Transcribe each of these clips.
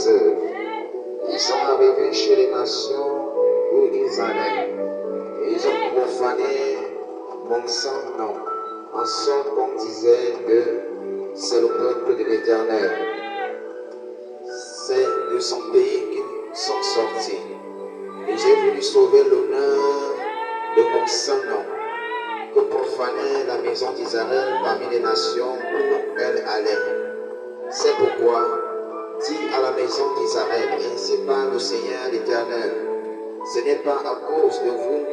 ses œuvres. Ils sont arrivés chez les nations où ils allaient. Et ils ont profané mon saint nom, en sorte qu'on disait que c'est le peuple de l'Éternel. C'est de son pays qu'ils sont sortis. Et j'ai voulu sauver l'honneur de mon saint nom, que profanait la maison d'Israël parmi les nations où elle allait. C'est pourquoi, dis à la maison d'Israël, ainsi parle le Seigneur l'Éternel, ce n'est pas à cause de vous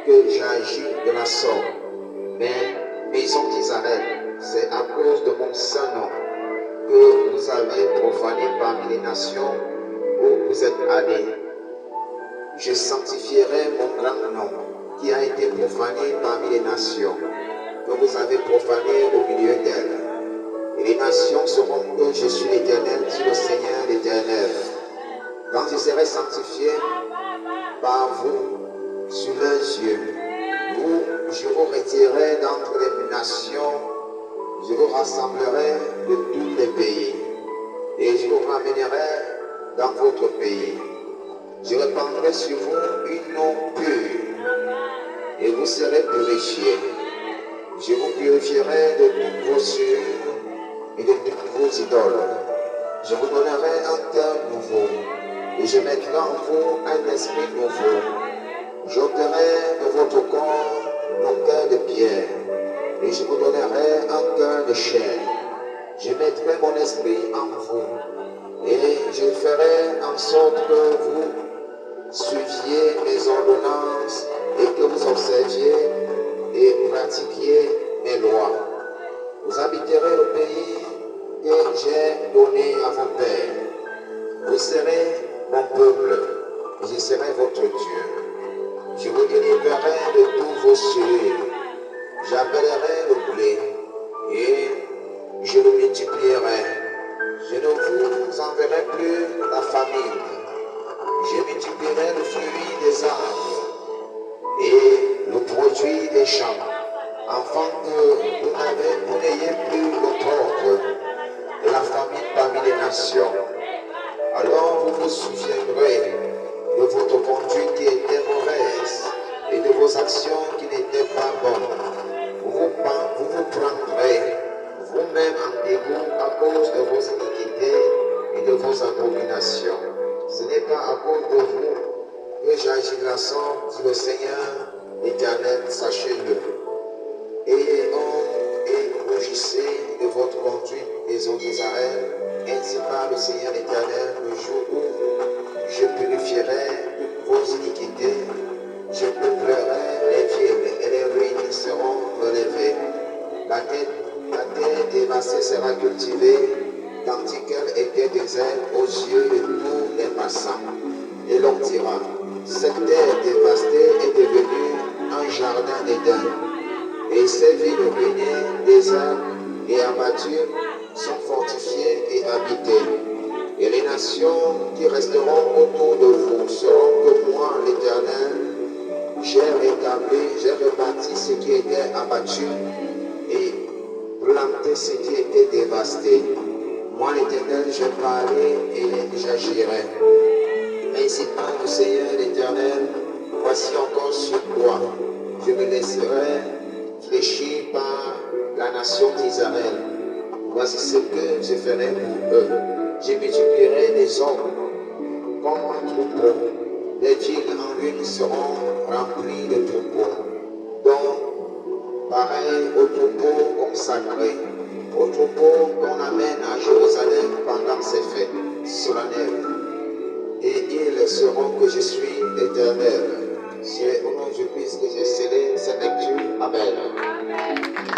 que j'agis de la sorte, mais maison d'Israël, c'est à cause de mon saint nom que vous avez profané parmi les nations où vous êtes allés. Je sanctifierai mon grand nom qui a été profané parmi les nations, que vous avez profané au milieu d'elles. Et les nations sauront que je suis l'Éternel, dit le Seigneur l'Éternel. Quand je serai sanctifié par vous sur leurs yeux, je vous retirerai d'entre les nations, je vous rassemblerai de tous les pays, et je vous ramènerai dans votre pays. Je répandrai sur vous une eau pure, et vous serez purifiés. Je vous purifierai de toutes vos souillures et de toutes vos idoles. Je vous donnerai un cœur nouveau, et je mettrai en vous un esprit nouveau. J'ôterai de votre corps mon cœur de pierre, et je vous donnerai un cœur de chair. Je mettrai mon esprit en vous, et je ferai en sorte que vous suiviez mes ordonnances et que vous observiez et pratiquiez mes lois. Vous habiterez le pays que j'ai donné à vos pères. Vous serez mon peuple, et je serai votre Dieu. Je vous délivrerai de tous vos souillures. J'appellerai le blé et je le multiplierai. Je ne vous enverrai plus la famine. Je multiplierai le fruit des arbres et le produit des champs, afin que vous n'ayez plus le propre de la famine parmi les nations. Alors vous vous souviendrez de votre conduite qui était mauvaise et de vos actions qui n'étaient pas bonnes. Vous vous prendrez vous-même en dégoût à cause de vos iniquités et de vos abominations. Ce n'est pas à cause de vous que j'agis de la sorte, dit le Seigneur l'Éternel, sachez-le. Ayez honte et rougissez de votre conduite, maison d'Israël, ainsi parle le Seigneur l'Éternel, le jour où je purifierai toutes vos iniquités, je peuplerai les villes et les ruines seront relevées. La terre dévastée sera cultivée, tandis qu'elle était déserte aux yeux de tous les passants. Et l'on dira, cette terre dévastée est devenue un jardin d'Éden. Et ces villes ruinées, désertes et abattues sont fortifiées et habitées. Et les nations qui resteront autour de vous sauront que moi, l'Éternel, j'ai rétabli, j'ai rebâti ce qui était abattu et planté ce qui était dévasté. Moi, l'Éternel, je parlerai et j'agirai. Ainsi parle le Seigneur l'Éternel, voici encore sur toi. Je me laisserai fléchir par la nation d'Israël. Voici ce que je ferai pour eux. Je multiplierai des hommes comme un troupeau. Les villes en ruine seront remplies de troupeaux, donc pareil au troupeau consacré, au troupeau qu'on amène à Jérusalem pendant ses fêtes solennelles. Et ils sauront que je suis l'Éternel. C'est au nom du Christ que j'ai scellé cette lecture. Amen.